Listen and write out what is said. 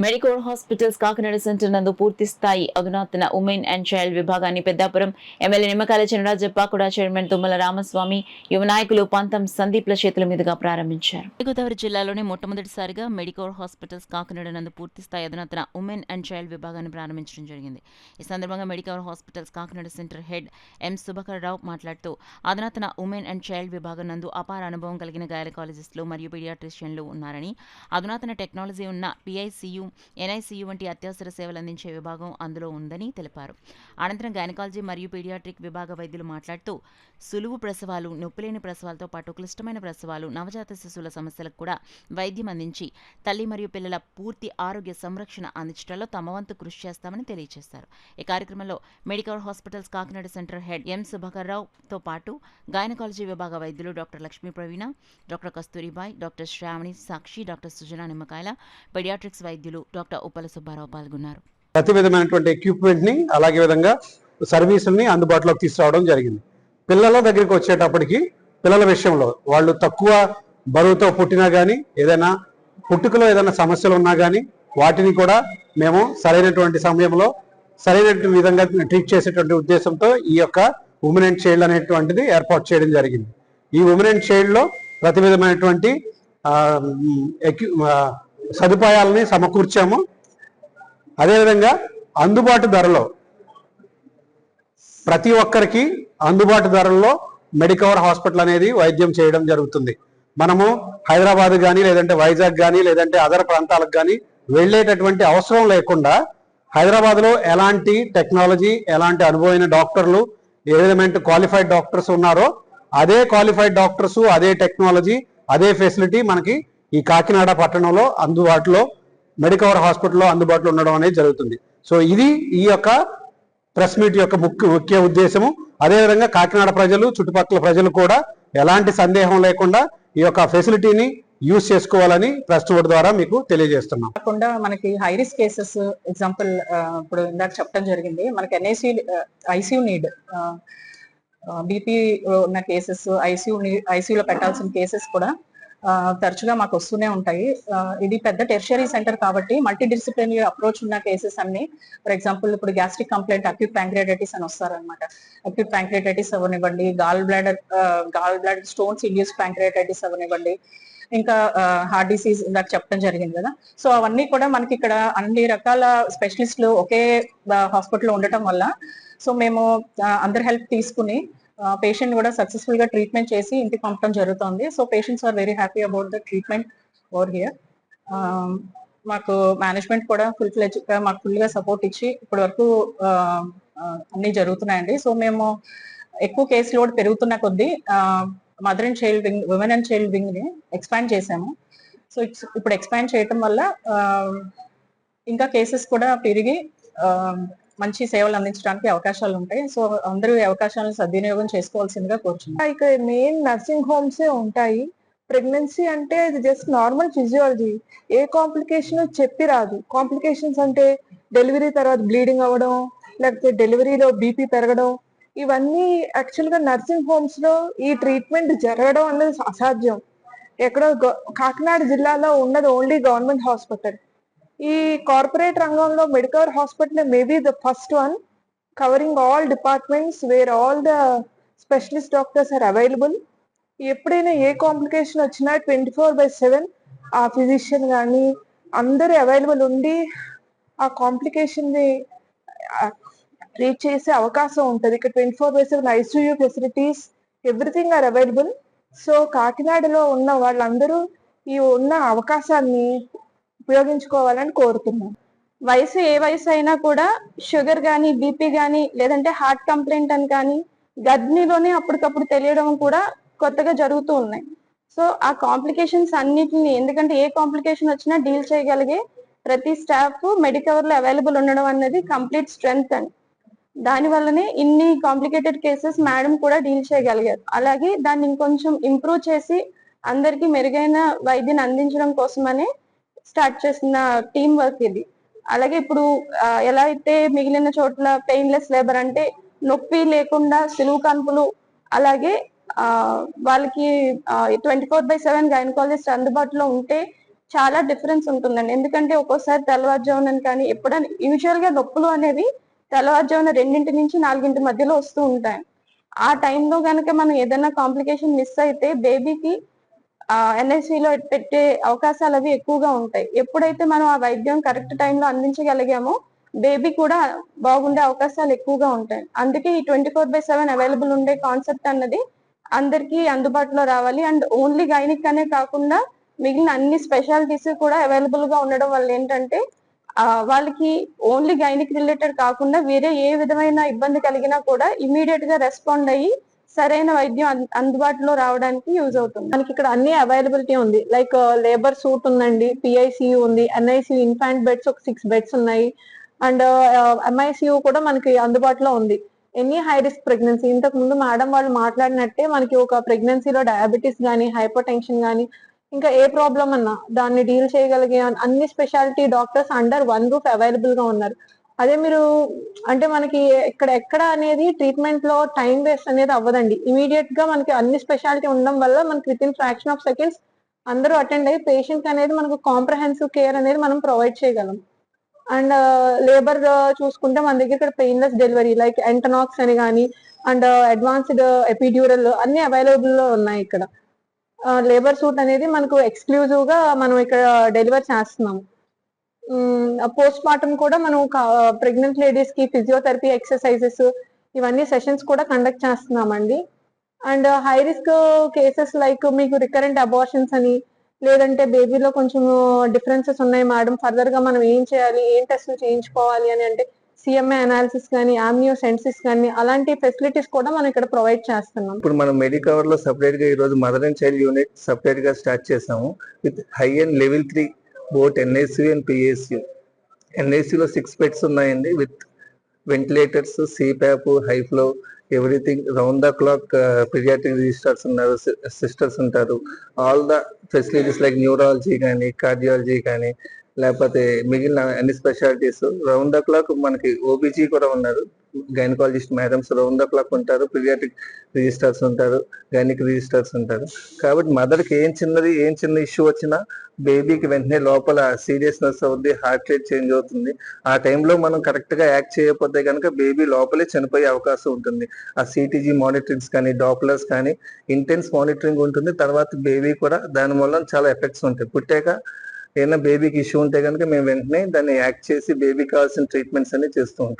Medicore hospitals Kakinada centre నందు పూర్తి స్థాయి అధునాతన ఉమెన్ అండ్ చైల్డ్ విభాగాన్ని పెద్దాపురం ఎమ్మెల్యే నిమ్మకాయల చినరాజప్ప కూడా చైర్మన్ తుమ్మల రామస్వామి యువ నాయకులు పంతం సందీప్ల చేతుల మీదుగా ప్రారంభించారు. గోదావరి జిల్లాలోని మొట్టమొదటిసారిగా మెడికోర్ హాస్పిటల్స్ కాకినాడ నందు పూర్తి స్థాయి అధునాతన ఉమెన్ అండ్ చైల్డ్ విభాగాన్ని ప్రారంభించడం జరిగింది. ఈ సందర్భంగా Medicover hospitals Kakinada centre head M Subhakar Rao మాట్లాడుతూ అధునాతన ఉమెన్ అండ్ చైల్డ్ విభాగం నందు అపార అనుభవం కలిగిన గైనకాలజిస్టులు మరియు పీడియాట్రిషియన్లు ఉన్నారని, అధునాతన టెక్నాలజీ ఉన్న పిఐసియు, ఎన్ఐసియు వంటి అత్యవసర సేవలు అందించే విభాగం అందులో ఉందని తెలిపారు. అనంతరం గైనకాలజీ మరియు పీడియాట్రిక్ విభాగ వైద్యులు మాట్లాడుతూ సులువు ప్రసవాలు, నొప్పిలేని ప్రసవాలతో పాటు క్లిష్టమైన ప్రసవాలు, నవజాత శిశువుల సమస్యలకు కూడా వైద్యం అందించి తల్లి మరియు పిల్లల పూర్తి ఆరోగ్య సంరక్షణ అందించడంలో తమ వంతు కృషి చేస్తామని తెలియజేశారు. ఈ కార్యక్రమంలో Medicover hospitals Kakinada centre head M Subhakar రావుతో పాటు గైనకాలజీ విభాగ వైద్యులు doctor Lakshmi Praveena, doctor Kasturibai, doctor Sravani Sakshi, doctor Sujana Nimmakayala, paediatrics వైద్యులు డాక్టర్ ఉప్పల సుబ్బారావు పాల్గొన్నారు. ప్రతి విధమైనటువంటి ఎక్విప్మెంట్ ని అలాగే విధంగా సర్వీసుల్ని అందుబాటులోకి తీసుకురావడం జరిగింది. పిల్లల దగ్గరికి వచ్చేటప్పటికి పిల్లల విషయంలో వాళ్ళు తక్కువ బరువుతో పుట్టినా కానీ, ఏదైనా పుట్టుకలో ఏదైనా సమస్యలు ఉన్నా కానీ వాటిని కూడా మేము సరైనటువంటి సమయంలో సరైన విధంగా ట్రీట్ చేసేటువంటి ఉద్దేశంతో ఈ యొక్క ఉమెన్ అండ్ చైల్డ్ అనేటువంటిది ఏర్పాటు చేయడం జరిగింది. ఈ ఉమెన్ అండ్ చైల్డ్ లో ప్రతి విధమైనటువంటి సదుపాయాలని సమకూర్చాము. అదేవిధంగా అందుబాటు ధరలో ప్రతి ఒక్కరికి అందుబాటు ధరల్లో మెడికవర్ హాస్పిటల్ అనేది వైద్యం చేయడం జరుగుతుంది. మనము హైదరాబాద్ కానీ, లేదంటే వైజాగ్ కానీ, లేదంటే అదర్ ప్రాంతాలకు కానీ వెళ్ళేటటువంటి అవసరం లేకుండా హైదరాబాద్లో ఎలాంటి టెక్నాలజీ, ఎలాంటి అనుభవమైన డాక్టర్లు, ఏ విధమైన క్వాలిఫైడ్ డాక్టర్స్ ఉన్నారో అదే క్వాలిఫైడ్ డాక్టర్స్, అదే టెక్నాలజీ, అదే ఫెసిలిటీ మనకి ఈ కాకినాడ పట్టణంలో అందుబాటులో మెడికవర్ హాస్పిటల్లో అందుబాటులో ఉండడం అనేది జరుగుతుంది. సో ఇది ఈ యొక్క ప్రెస్ మీట్ యొక్క ముఖ్య ఉద్దేశము. అదేవిధంగా కాకినాడ ప్రజలు, చుట్టుపక్కల ప్రజలు కూడా ఎలాంటి సందేహం లేకుండా ఈ యొక్క ఫెసిలిటీని యూజ్ చేసుకోవాలని ప్రెస్ నోట్ ద్వారా మీకు తెలియజేస్తున్నాం. కాకుండా మనకి హై రిస్క్ కేసెస్, ఎగ్జాంపుల్ ఇప్పుడు ఇందాక చెప్పడం జరిగింది, మనకి ఐసీయూ నీడ్, బీపీ ఉన్న కేసెస్, ఐసీయూలో పెట్టాల్సిన కేసెస్ కూడా తరచుగా మాకు వస్తూనే ఉంటాయి. ఇది పెద్ద టెర్షియరీ సెంటర్ కాబట్టి మల్టీ డిసిప్లినరీ అప్రోచ్ ఉన్న కేసెస్ అన్ని, ఫర్ ఎగ్జాంపుల్ ఇప్పుడు గ్యాస్ట్రిక్ కంప్లైంట్, అక్యూట్ ప్యాంక్రియాటైటిస్ అని వస్తారనమాట. అక్యూట్ ప్యాంక్రియాటైటిస్ అవనివ్వండి, gall bladder stones induce pancreatitis అవనివ్వండి, ఇంకా హార్ట్ డిసీజ్ ఇందాక చెప్పడం జరిగింది కదా. సో అవన్నీ కూడా మనకి ఇక్కడ అన్ని రకాల స్పెషలిస్టులు ఒకే హాస్పిటల్లో ఉండటం వల్ల సో మేము అందరి హెల్ప్ తీసుకుని పేషెంట్ కూడా సక్సెస్ఫుల్ గా ట్రీట్మెంట్ చేసి ఇంటికి పంపడం జరుగుతుంది. So patients are very happy about the treatment over here. మాకు మేనేజ్మెంట్ కూడా మాకు ఫుల్ గా సపోర్ట్ ఇచ్చి ఇప్పటి వరకు అన్ని జరుగుతున్నాయండి. సో మేము ఎక్కువ కేసు లోడ్ పెరుగుతున్న కొద్దీ mother and child wing, women and child wing ని ఎక్స్పాండ్ చేసాము. సో ఇప్పుడు ఎక్స్పాండ్ చేయటం వల్ల ఇంకా కేసెస్ కూడా పెరిగి మంచి సేవలు అందించడానికి అవకాశాలు ఉంటాయి. సో అందరూ ఈ అవకాశాలను సద్వినియోగం చేసుకోవాల్సిందిగా కోరుచున్నాం. ఇక్కడ మెయిన్ నర్సింగ్ హోమ్సే ఉంటాయి. ప్రెగ్నెన్సీ అంటే ఇది జస్ట్ నార్మల్ ఫిజియాలజీ, ఏ కాంప్లికేషన్ చెప్పి రాదు. కాంప్లికేషన్స్ అంటే డెలివరీ తర్వాత బ్లీడింగ్ అవ్వడం, లేకపోతే డెలివరీలో బీపీ పెరగడం, ఇవన్నీ యాక్చువల్ గా నర్సింగ్ హోమ్స్ లో ఈ ట్రీట్మెంట్ జరగడం అనేది అసాధ్యం. ఎక్కడో కాకినాడ జిల్లాలో ఉన్నది ఓన్లీ గవర్నమెంట్ హాస్పిటల్. ఈ కార్పొరేట్ రంగంలో Medicover hospital maybe the first one covering all departments where all the specialist doctors are available. ఎప్పుడైనా ఏ కాంప్లికేషన్ వచ్చినా 24/7 ఆ ఫిజిషియన్ కానీ అందరూ అవైలబుల్ ఉండి ఆ కాంప్లికేషన్ ని ట్రీట్ చేసే అవకాశం ఉంటుంది. ఇక్కడ 24/7 ICU facilities, everything are available. So కాకినాడలో ఉన్న వాళ్ళందరూ ఈ ఉన్న అవకాశాన్ని ఉపయోగించుకోవాలని కోరుతున్నాం. వయసు ఏ వయసు అయినా కూడా షుగర్ కానీ, బీపీ కానీ, లేదంటే హార్ట్ కంప్లైంట్ అని కానీ గర్భిణీలోనే అప్పటికప్పుడు తెలియడం కూడా కొత్తగా జరుగుతూ ఉన్నాయి. సో ఆ కాంప్లికేషన్స్ అన్నిటిని, ఎందుకంటే ఏ కాంప్లికేషన్ వచ్చినా డీల్ చేయగలిగే ప్రతి స్టాఫ్ మెడికవర్ లో అవైలబుల్ ఉండడం అనేది కంప్లీట్ స్ట్రెంగ్త్ అని. దాని వల్లనే ఇన్ని కాంప్లికేటెడ్ కేసెస్ మేడం కూడా డీల్ చేయగలిగారు. అలాగే దాన్ని ఇంకొంచెం ఇంప్రూవ్ చేసి అందరికి మెరుగైన వైద్యాన్ని అందించడం కోసమనే స్టార్ట్ చేసిన టీమ్ వర్క్ ఇది. అలాగే ఇప్పుడు ఎలా అయితే మిగిలిన చోట్ల పెయిన్లెస్ లేబర్ అంటే నొప్పి లేకుండా సులువు కాన్పులు, అలాగే వాళ్ళకి 24/7 గైనకాలజిస్ట్ అందుబాటులో ఉంటే చాలా డిఫరెన్స్ ఉంటుందండి. ఎందుకంటే ఒక్కోసారి తెల్లవారుజామున కానీ ఎప్పుడైనా యూజువల్ గా నొప్పులు అనేవి తెల్లవారుజామున 2 నుంచి 4 మధ్యలో వస్తూ ఉంటాయి. ఆ టైంలో గనక మనం ఏదైనా కాంప్లికేషన్ మిస్ అయితే బేబీకి NICU లో పెట్టే అవకాశాలు అవి ఎక్కువగా ఉంటాయి. ఎప్పుడైతే మనం ఆ వైద్యం కరెక్ట్ టైంలో అందించగలిగామో బేబీ కూడా బాగుండే అవకాశాలు ఎక్కువగా ఉంటాయి. అందుకే ఈ 24/7 అవైలబుల్ ఉండే కాన్సెప్ట్ అన్నది అందరికీ అందుబాటులో రావాలి. అండ్ ఓన్లీ గైనిక్ అనే కాకుండా మిగిలిన అన్ని స్పెషాలిటీస్ కూడా అవైలబుల్ గా ఉండడం వల్ల ఏంటంటే వాళ్ళకి ఓన్లీ గైనిక్ రిలేటెడ్ కాకుండా వేరే ఏ విధమైన ఇబ్బంది కలిగినా కూడా ఇమీడియట్ గా రెస్పాండ్ అయ్యి సరైన వైద్యం అందుబాటులో రావడానికి యూజ్ అవుతుంది. మనకి ఇక్కడ అన్ని అవైలబిలిటీ ఉంది. లైక్ లేబర్ సూట్ ఉందండి, PICU ఉంది, NICU ఇన్ఫాంట్ బెడ్స్ ఒక 6 బెడ్స్ ఉన్నాయి, అండ్ MICU కూడా మనకి అందుబాటులో ఉంది. ఎనీ హై రిస్క్ ప్రెగ్నెన్సీ, ఇంతకు ముందు మేడం వాళ్ళు మాట్లాడినట్టే మనకి ఒక ప్రెగ్నెన్సీలో డయాబెటీస్ కానీ, హైపర్ టెన్షన్ కానీ, ఇంకా ఏ ప్రాబ్లం అన్నా దాన్ని డీల్ చేయగలిగే అన్ని speciality doctors under 1 roof available గా ఉన్నారు. అదే మీరు అంటే మనకి ఎక్కడ అనేది ట్రీట్మెంట్ లో టైం వేస్ట్ అనేది అవ్వదండి. ఇమీడియట్ గా మనకి అన్ని స్పెషాలిటీ ఉండడం వల్ల మనకి with in fraction of seconds అందరూ అటెండ్ అయ్యి పేషెంట్ అనేది మనకు కాంప్రహెన్సివ్ కేర్ అనేది మనం ప్రొవైడ్ చేయగలం. అండ్ లేబర్ చూసుకుంటే మన దగ్గర ఇక్కడ పెయిన్లెస్ డెలివరీ లైక్ ఎంటనాక్స్ అని కానీ, అండ్ అడ్వాన్స్డ్ ఎపిడ్యూరల్ అన్ని అవైలబుల్ లో ఉన్నాయి ఇక్కడ. లేబర్ సూట్ అనేది మనకు ఎక్స్క్లూజివ్ గా మనం ఇక్కడ డెలివర్ చేస్తున్నాము. పోస్ట్ మార్టం కూడా మనం ప్రెగ్నెంట్ లేడీస్ కి ఫిజియోథెరపీ ఎక్సర్సైజెస్ ఇవన్నీ సెషన్స్ కూడా కండక్ట్ చేస్తున్నామండి. And high risk cases like మీకు రికరెంట్ అబార్షన్స్ అని, లేదంటే బేబీలో కొంచెం డిఫరెన్సెస్ ఉన్నాయి మేడం, ఫర్దర్ గా మనం ఏం చేయాలి, ఏం టెస్ట్లు చేయించుకోవాలి అని అంటే CMA అనాలిసిస్ కానీ, ఆమ్నియోసెన్సిస్ కానీ అలాంటి ఫెసిలిటీస్ కూడా మనం ఇక్కడ ప్రొవైడ్ చేస్తున్నాం. ఇప్పుడు మనం మెడికవర్ లో సపరేట్ గా ఈ రోజు mother and child unit separate గా స్టార్ట్ చేసాము with high and level 3 both NICU and PICU. NICU లో 6 బెడ్స్ ఉన్నాయండి with ventilators, CPAP, high flow, everything round the clock. Paediatric registers ఉన్నారు, సిస్టర్స్ ఉంటారు. All the facilities like neurology కానీ, cardiology కానీ, లేకపోతే మిగిలిన అన్ని స్పెషాలిటీస్ రౌండ్ ద క్లాక్. మనకి OBG కూడా ఉన్నారు, gynaecologist madams round the clock ఉంటారు, పీడియాట్రిక్ రిజిస్టర్స్ ఉంటారు, గైనిక్ రిజిస్టర్స్ ఉంటారు. కాబట్టి మదర్కి ఏం చిన్న ఇష్యూ వచ్చినా బేబీకి వెంటనే లోపల సీరియస్నెస్ అవుద్ది, హార్ట్ రేట్ చేంజ్ అవుతుంది. ఆ టైంలో మనం కరెక్ట్ గా యాక్ట్ చేయకపోతే కనుక బేబీ లోపలే చనిపోయే అవకాశం ఉంటుంది. ఆ CTG మానిటరింగ్స్ కానీ, డాప్లర్స్ కానీ ఇంటెన్స్ మానిటరింగ్ ఉంటుంది. తర్వాత బేబీ కూడా దాని వల్ల చాలా ఎఫెక్ట్స్ ఉంటాయి. పుట్టాక ఏదైనా బేబీకి ఇష్యూ ఉంటే కనుక మేము వెంటనే దాన్ని యాక్ట్ చేసి బేబీకి కావాల్సిన ట్రీట్మెంట్స్ అన్ని చేస్తూ ఉంటాం.